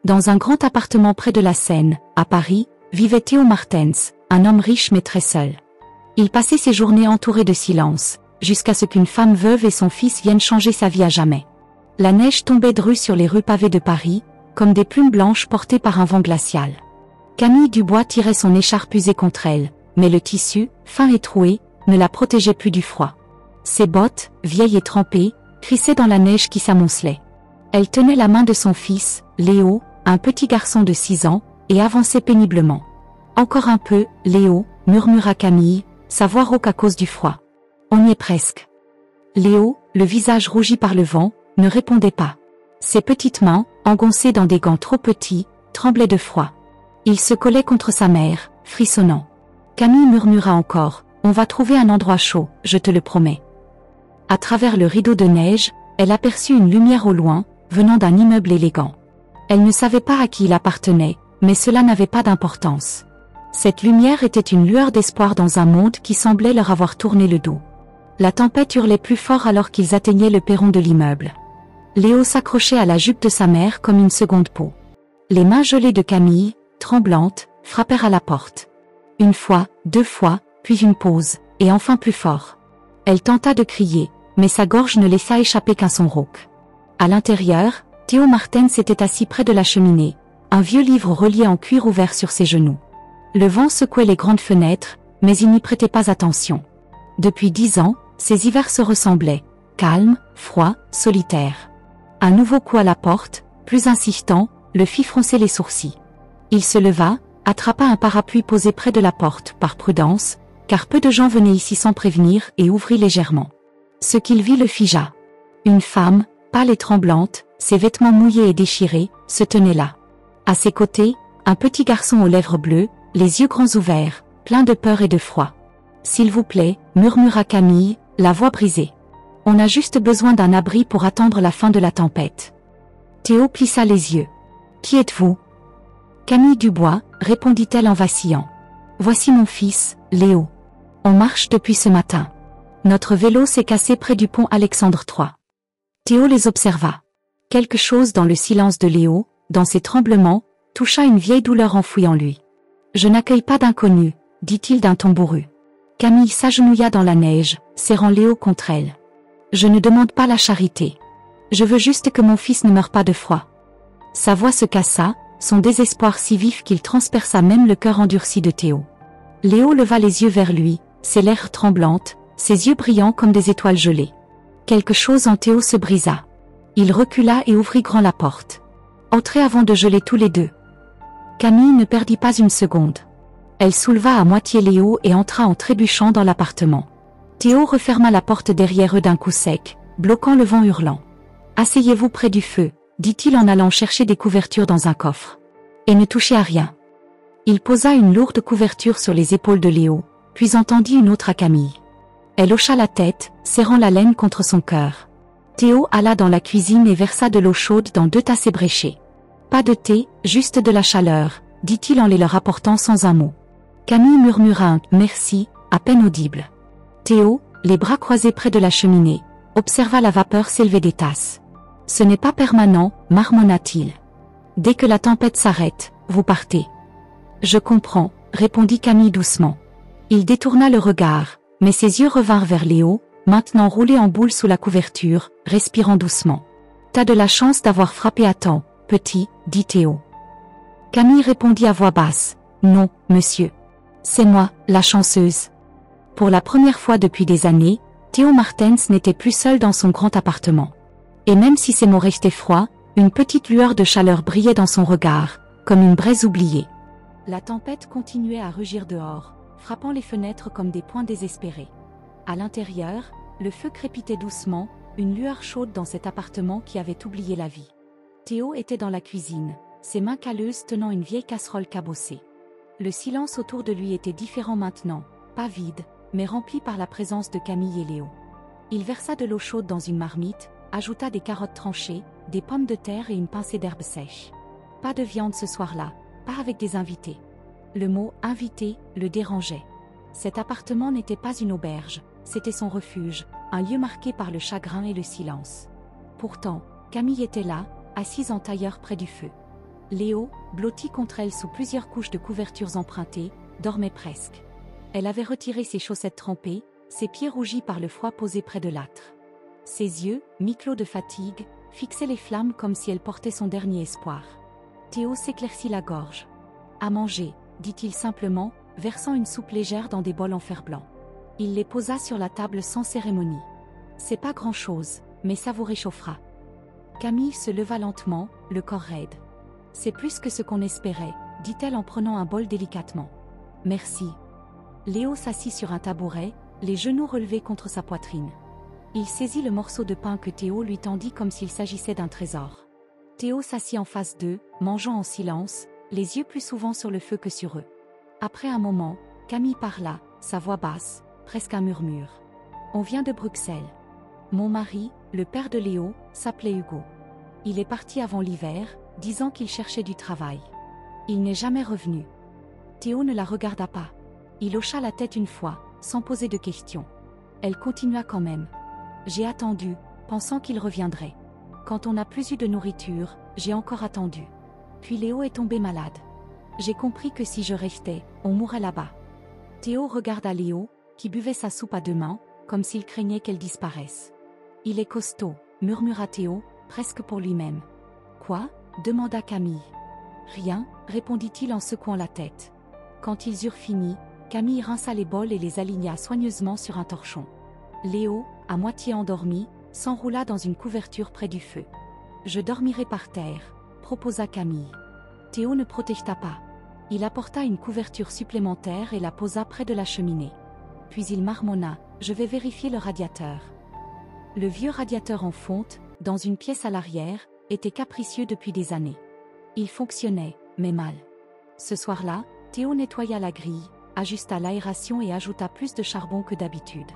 Dans un grand appartement près de la Seine, à Paris, vivait Théo Martens, un homme riche mais très seul. Il passait ses journées entouré de silence, jusqu'à ce qu'une femme veuve et son fils viennent changer sa vie à jamais. La neige tombait drue sur les rues pavées de Paris, comme des plumes blanches portées par un vent glacial. Camille Dubois tirait son écharpe usée contre elle, mais le tissu, fin et troué, ne la protégeait plus du froid. Ses bottes, vieilles et trempées, crissaient dans la neige qui s'amoncelait. Elle tenait la main de son fils, Léo, un petit garçon de 6 ans, et avançait péniblement. « Encore un peu, Léo » murmura Camille, sa voix rauque à cause du froid. « On y est presque. » Léo, le visage rougi par le vent, ne répondait pas. Ses petites mains, engoncées dans des gants trop petits, tremblaient de froid. Il se collait contre sa mère, frissonnant. Camille murmura encore, « On va trouver un endroit chaud, je te le promets. » À travers le rideau de neige, elle aperçut une lumière au loin, venant d'un immeuble élégant. Elle ne savait pas à qui il appartenait, mais cela n'avait pas d'importance. Cette lumière était une lueur d'espoir dans un monde qui semblait leur avoir tourné le dos. La tempête hurlait plus fort alors qu'ils atteignaient le perron de l'immeuble. Léo s'accrochait à la jupe de sa mère comme une seconde peau. Les mains gelées de Camille, tremblantes, frappèrent à la porte. Une fois, 2 fois, puis une pause, et enfin plus fort. Elle tenta de crier, mais sa gorge ne laissa échapper qu'un son rauque. À l'intérieur, Théo Martens s'était assis près de la cheminée, un vieux livre relié en cuir ouvert sur ses genoux. Le vent secouait les grandes fenêtres, mais il n'y prêtait pas attention. Depuis 10 ans, ces hivers se ressemblaient, calmes, froids, solitaires. Un nouveau coup à la porte, plus insistant, le fit froncer les sourcils. Il se leva, attrapa un parapluie posé près de la porte, par prudence, car peu de gens venaient ici sans prévenir, et ouvrit légèrement. Ce qu'il vit le figea. Une femme, pâle et tremblante, ses vêtements mouillés et déchirés, se tenait là. À ses côtés, un petit garçon aux lèvres bleues, les yeux grands ouverts, plein de peur et de froid. « S'il vous plaît, » murmura Camille, la voix brisée. « On a juste besoin d'un abri pour attendre la fin de la tempête. » Théo plissa les yeux. « Qui êtes-vous » ? Camille Dubois, répondit-elle en vacillant. « Voici mon fils, Léo. On marche depuis ce matin. Notre vélo s'est cassé près du pont Alexandre III. » Théo les observa. Quelque chose dans le silence de Léo, dans ses tremblements, toucha une vieille douleur enfouie en lui. « Je n'accueille pas d'inconnus, » dit-il d'un ton bourru. Camille s'agenouilla dans la neige, serrant Léo contre elle. « Je ne demande pas la charité. Je veux juste que mon fils ne meure pas de froid. » Sa voix se cassa, son désespoir si vif qu'il transperça même le cœur endurci de Théo. Léo leva les yeux vers lui, ses lèvres tremblantes, ses yeux brillants comme des étoiles gelées. Quelque chose en Théo se brisa. Il recula et ouvrit grand la porte. « Entrez avant de geler tous les deux. » Camille ne perdit pas une seconde. Elle souleva à moitié Léo et entra en trébuchant dans l'appartement. Théo referma la porte derrière eux d'un coup sec, bloquant le vent hurlant. « Asseyez-vous près du feu, » dit-il en allant chercher des couvertures dans un coffre. « Et ne touchez à rien. » Il posa une lourde couverture sur les épaules de Léo, puis en tendit une autre à Camille. Elle hocha la tête, serrant la laine contre son cœur. Théo alla dans la cuisine et versa de l'eau chaude dans 2 tasses ébréchées. « Pas de thé, juste de la chaleur », dit-il en les leur apportant sans un mot. Camille murmura un « merci », à peine audible. Théo, les bras croisés près de la cheminée, observa la vapeur s'élever des tasses. « Ce n'est pas permanent, marmonna-t-il. Dès que la tempête s'arrête, vous partez. »« Je comprends », répondit Camille doucement. Il détourna le regard, mais ses yeux revinrent vers Léo, maintenant roulé en boule sous la couverture, respirant doucement. « T'as de la chance d'avoir frappé à temps, petit, » dit Théo. Camille répondit à voix basse. « Non, monsieur. C'est moi, la chanceuse. » Pour la première fois depuis des années, Théo Martens n'était plus seul dans son grand appartement. Et même si ses mots restaient froids, une petite lueur de chaleur brillait dans son regard, comme une braise oubliée. La tempête continuait à rugir dehors, frappant les fenêtres comme des poings désespérés. À l'intérieur, le feu crépitait doucement, une lueur chaude dans cet appartement qui avait oublié la vie. Théo était dans la cuisine, ses mains calleuses tenant une vieille casserole cabossée. Le silence autour de lui était différent maintenant, pas vide, mais rempli par la présence de Camille et Léo. Il versa de l'eau chaude dans une marmite, ajouta des carottes tranchées, des pommes de terre et une pincée d'herbes sèches. Pas de viande ce soir-là, pas avec des invités. Le mot « invité » le dérangeait. Cet appartement n'était pas une auberge, c'était son refuge, un lieu marqué par le chagrin et le silence. Pourtant, Camille était là, assise en tailleur près du feu. Léo, blotti contre elle sous plusieurs couches de couvertures empruntées, dormait presque. Elle avait retiré ses chaussettes trempées, ses pieds rougis par le froid posé près de l'âtre. Ses yeux, mi-clos de fatigue, fixaient les flammes comme si elle portait son dernier espoir. Théo s'éclaircit la gorge. « À manger », dit-il simplement, versant une soupe légère dans des bols en fer-blanc. Il les posa sur la table sans cérémonie. « C'est pas grand-chose, mais ça vous réchauffera. » Camille se leva lentement, le corps raide. « C'est plus que ce qu'on espérait », dit-elle en prenant un bol délicatement. « Merci. » Léo s'assit sur un tabouret, les genoux relevés contre sa poitrine. Il saisit le morceau de pain que Théo lui tendit comme s'il s'agissait d'un trésor. Théo s'assit en face d'eux, mangeant en silence, les yeux plus souvent sur le feu que sur eux. Après un moment, Camille parla, sa voix basse, presque un murmure. « On vient de Bruxelles. Mon mari, le père de Léo, s'appelait Hugo. Il est parti avant l'hiver, disant qu'il cherchait du travail. Il n'est jamais revenu. » Théo ne la regarda pas. Il hocha la tête une fois, sans poser de questions. Elle continua quand même. « J'ai attendu, pensant qu'il reviendrait. Quand on n'a plus eu de nourriture, j'ai encore attendu. Puis Léo est tombé malade. J'ai compris que si je restais, on mourrait là-bas. » Théo regarda Léo, qui buvait sa soupe à deux mains, comme s'il craignait qu'elle disparaisse. « Il est costaud, » murmura Théo, presque pour lui-même. « Quoi ?» demanda Camille. « Rien, » répondit-il en secouant la tête. Quand ils eurent fini, Camille rinça les bols et les aligna soigneusement sur un torchon. Léo, à moitié endormi, s'enroula dans une couverture près du feu. « Je dormirai par terre », proposa Camille. Théo ne protesta pas. Il apporta une couverture supplémentaire et la posa près de la cheminée. Puis il marmonna, « Je vais vérifier le radiateur. » Le vieux radiateur en fonte, dans une pièce à l'arrière, était capricieux depuis des années. Il fonctionnait, mais mal. Ce soir-là, Théo nettoya la grille, ajusta l'aération et ajouta plus de charbon que d'habitude.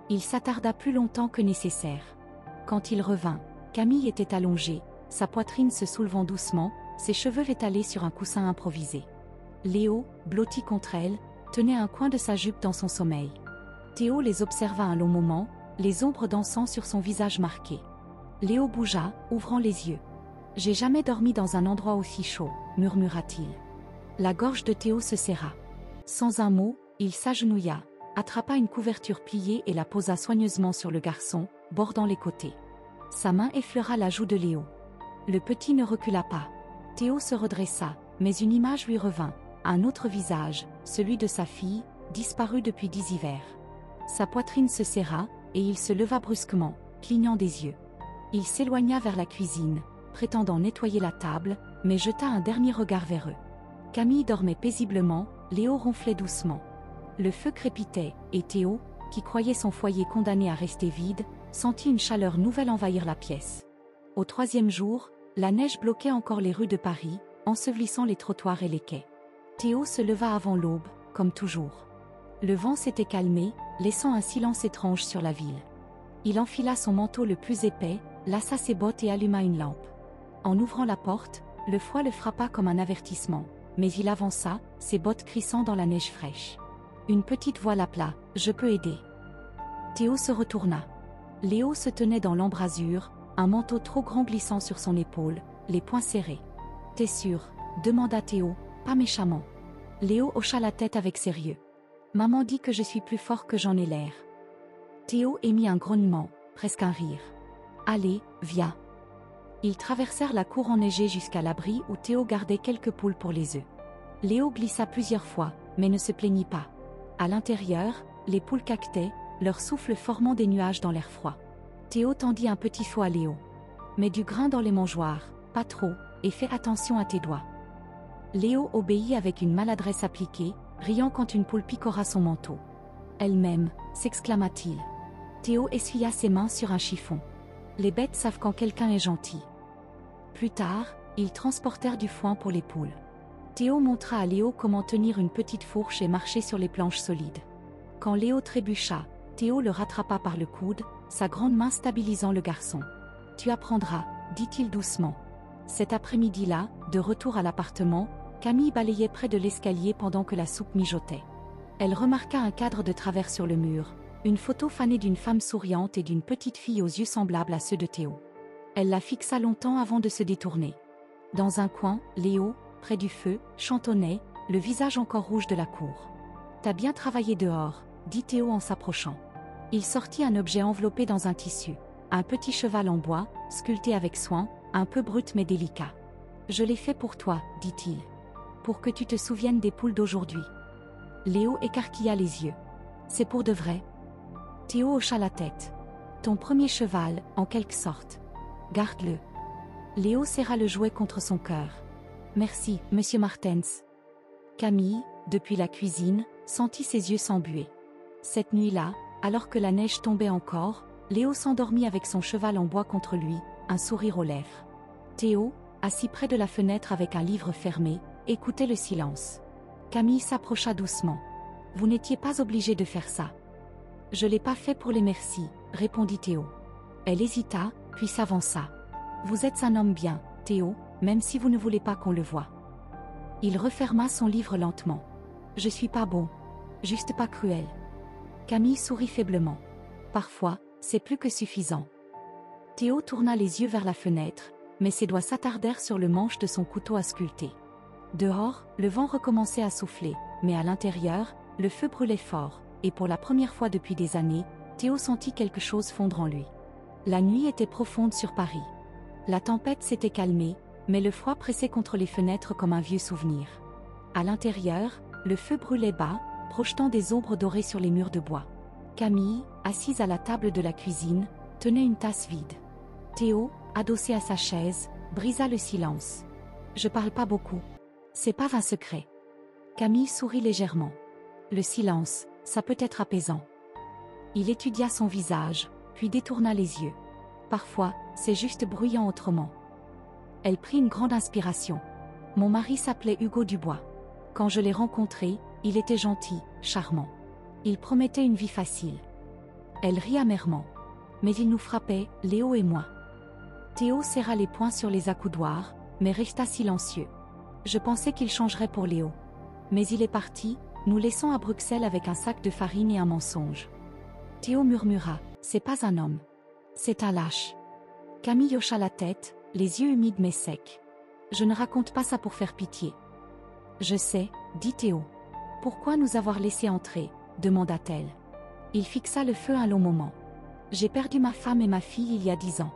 Il s'attarda plus longtemps que nécessaire. Quand il revint, Camille était allongée, sa poitrine se soulevant doucement, ses cheveux étalés sur un coussin improvisé. Léo, blotti contre elle, tenait un coin de sa jupe dans son sommeil. Théo les observa un long moment, les ombres dansant sur son visage marqué. Léo bougea, ouvrant les yeux. « J'ai jamais dormi dans un endroit aussi chaud », murmura-t-il. La gorge de Théo se serra. Sans un mot, il s'agenouilla, attrapa une couverture pliée et la posa soigneusement sur le garçon, bordant les côtés. Sa main effleura la joue de Léo. Le petit ne recula pas. Théo se redressa, mais une image lui revint, un autre visage, celui de sa fille, disparu depuis 10 hivers. Sa poitrine se serra, et il se leva brusquement, clignant des yeux. Il s'éloigna vers la cuisine, prétendant nettoyer la table, mais jeta un dernier regard vers eux. Camille dormait paisiblement, Léo ronflait doucement. Le feu crépitait, et Théo, qui croyait son foyer condamné à rester vide, sentit une chaleur nouvelle envahir la pièce. Au 3e jour, la neige bloquait encore les rues de Paris, ensevelissant les trottoirs et les quais. Théo se leva avant l'aube, comme toujours. Le vent s'était calmé, laissant un silence étrange sur la ville. Il enfila son manteau le plus épais, lassa ses bottes et alluma une lampe. En ouvrant la porte, le froid le frappa comme un avertissement, mais il avança, ses bottes crissant dans la neige fraîche. Une petite voix l'appela, « Je peux aider. » Théo se retourna. Léo se tenait dans l'embrasure, un manteau trop grand glissant sur son épaule, les poings serrés. « T'es sûr ?» demanda Théo, pas méchamment. Léo hocha la tête avec sérieux. « Maman dit que je suis plus fort que j'en ai l'air. » Théo émit un grognement, presque un rire. « Allez, viens. » Ils traversèrent la cour enneigée jusqu'à l'abri où Théo gardait quelques poules pour les œufs. Léo glissa plusieurs fois, mais ne se plaignit pas. À l'intérieur, les poules caquetaient, leur souffle formant des nuages dans l'air froid. Théo tendit un petit seau à Léo. « Mets du grain dans les mangeoires, pas trop, et fais attention à tes doigts. » Léo obéit avec une maladresse appliquée, riant quand une poule picora son manteau. « Elle-même » s'exclama-t-il. Théo essuya ses mains sur un chiffon. Les bêtes savent quand quelqu'un est gentil. Plus tard, ils transportèrent du foin pour les poules. Théo montra à Léo comment tenir une petite fourche et marcher sur les planches solides. Quand Léo trébucha, Théo le rattrapa par le coude, sa grande main stabilisant le garçon. « Tu apprendras » dit-il doucement. Cet après-midi-là, de retour à l'appartement, Camille balayait près de l'escalier pendant que la soupe mijotait. Elle remarqua un cadre de travers sur le mur, une photo fanée d'une femme souriante et d'une petite fille aux yeux semblables à ceux de Théo. Elle la fixa longtemps avant de se détourner. Dans un coin, Léo, près du feu, chantonnait, le visage encore rouge de la cour. « T'as bien travaillé dehors », dit Théo en s'approchant. Il sortit un objet enveloppé dans un tissu. Un petit cheval en bois, sculpté avec soin, un peu brut mais délicat. « Je l'ai fait pour toi, dit-il. Pour que tu te souviennes des poules d'aujourd'hui. » Léo écarquilla les yeux. « C'est pour de vrai ?» Théo hocha la tête. « Ton premier cheval, en quelque sorte. Garde-le. » Léo serra le jouet contre son cœur. « Merci, monsieur Martens. » Camille, depuis la cuisine, sentit ses yeux s'embuer. Cette nuit-là, alors que la neige tombait encore, Léo s'endormit avec son cheval en bois contre lui, un sourire aux lèvres. Théo, assis près de la fenêtre avec un livre fermé, écoutait le silence. Camille s'approcha doucement. « Vous n'étiez pas obligé de faire ça. »« Je l'ai pas fait pour les merci, » répondit Théo. Elle hésita, puis s'avança. « Vous êtes un homme bien, Théo, même si vous ne voulez pas qu'on le voie. » Il referma son livre lentement. « Je suis pas bon. Juste pas cruel. » Camille sourit faiblement. « Parfois, c'est plus que suffisant. » Théo tourna les yeux vers la fenêtre, mais ses doigts s'attardèrent sur le manche de son couteau à sculpter. Dehors, le vent recommençait à souffler, mais à l'intérieur, le feu brûlait fort, et pour la première fois depuis des années, Théo sentit quelque chose fondre en lui. La nuit était profonde sur Paris. La tempête s'était calmée, mais le froid pressait contre les fenêtres comme un vieux souvenir. À l'intérieur, le feu brûlait bas, projetant des ombres dorées sur les murs de bois. Camille, assise à la table de la cuisine, tenait une tasse vide. Théo, adossé à sa chaise, brisa le silence. « Je parle pas beaucoup. C'est pas un secret. » Camille sourit légèrement. « Le silence, ça peut être apaisant. » Il étudia son visage, puis détourna les yeux. « Parfois, c'est juste bruyant autrement. » Elle prit une grande inspiration. « Mon mari s'appelait Hugo Dubois. Quand je l'ai rencontré, il était gentil, charmant. Il promettait une vie facile. » Elle rit amèrement. « Mais il nous frappait, Léo et moi. » Théo serra les poings sur les accoudoirs, mais resta silencieux. « Je pensais qu'il changerait pour Léo. Mais il est parti, nous laissant à Bruxelles avec un sac de farine et un mensonge. » Théo murmura, « C'est pas un homme. C'est un lâche. » Camille hocha la tête, les yeux humides mais secs. « Je ne raconte pas ça pour faire pitié. »« Je sais, » dit Théo. « Pourquoi nous avoir laissé entrer ?» demanda-t-elle. Il fixa le feu un long moment. « J'ai perdu ma femme et ma fille il y a 10 ans.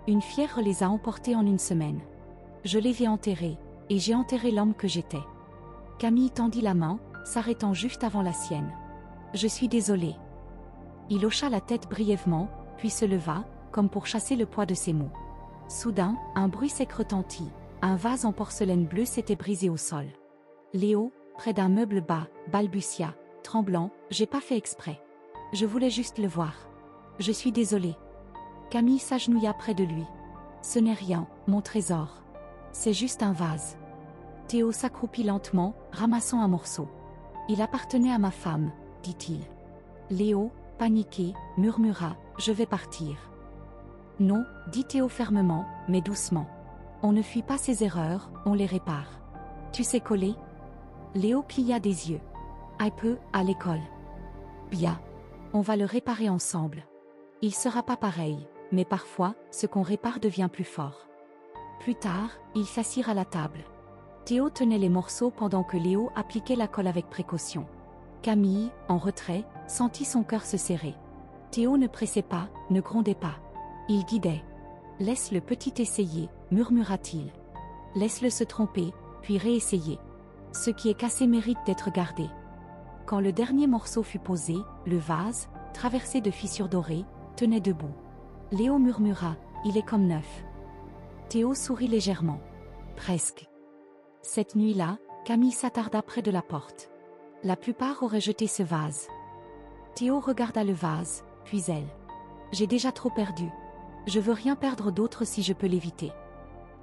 Une fièvre les a emportés en une semaine. Je les ai enterrés, et j'ai enterré l'homme que j'étais. » Camille tendit la main, s'arrêtant juste avant la sienne. « Je suis désolée. » Il hocha la tête brièvement, puis se leva, comme pour chasser le poids de ses mots. Soudain, un bruit sec retentit. Un vase en porcelaine bleue s'était brisé au sol. Léo, près d'un meuble bas, balbutia, tremblant, « J'ai pas fait exprès. Je voulais juste le voir. Je suis désolée. » Camille s'agenouilla près de lui. « Ce n'est rien, mon trésor. C'est juste un vase. » Théo s'accroupit lentement, ramassant un morceau. « Il appartenait à ma femme, » dit-il. Léo, paniqué, murmura, « Je vais partir. » « Non, » dit Théo fermement, mais doucement. « On ne fuit pas ses erreurs, on les répare. Tu sais coller ?» Léo cligna des yeux. « Un peu, à l'école. »« Bien. On va le réparer ensemble. Il sera pas pareil, mais parfois, ce qu'on répare devient plus fort. » Plus tard, ils s'assirent à la table. Théo tenait les morceaux pendant que Léo appliquait la colle avec précaution. Camille, en retrait, sentit son cœur se serrer. Théo ne pressait pas, ne grondait pas. Il guidait. « Laisse le petit essayer, » murmura-t-il. « Laisse-le se tromper, puis réessayer. Ce qui est cassé mérite d'être gardé. » Quand le dernier morceau fut posé, le vase, traversé de fissures dorées, tenait debout. Léo murmura, « Il est comme neuf. » Théo sourit légèrement. « Presque. » Cette nuit-là, Camille s'attarda près de la porte. La plupart auraient jeté ce vase. Théo regarda le vase, puis elle. « J'ai déjà trop perdu. Je veux rien perdre d'autre si je peux l'éviter. »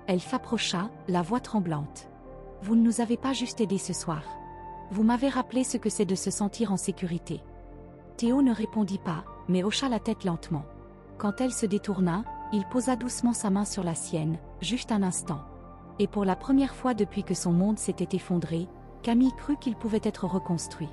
Elle s'approcha, la voix tremblante. « Vous ne nous avez pas juste aidés ce soir. Vous m'avez rappelé ce que c'est de se sentir en sécurité. » Théo ne répondit pas, mais hocha la tête lentement. Quand elle se détourna, il posa doucement sa main sur la sienne, juste un instant. Et pour la première fois depuis que son monde s'était effondré, Camille crut qu'il pouvait être reconstruit.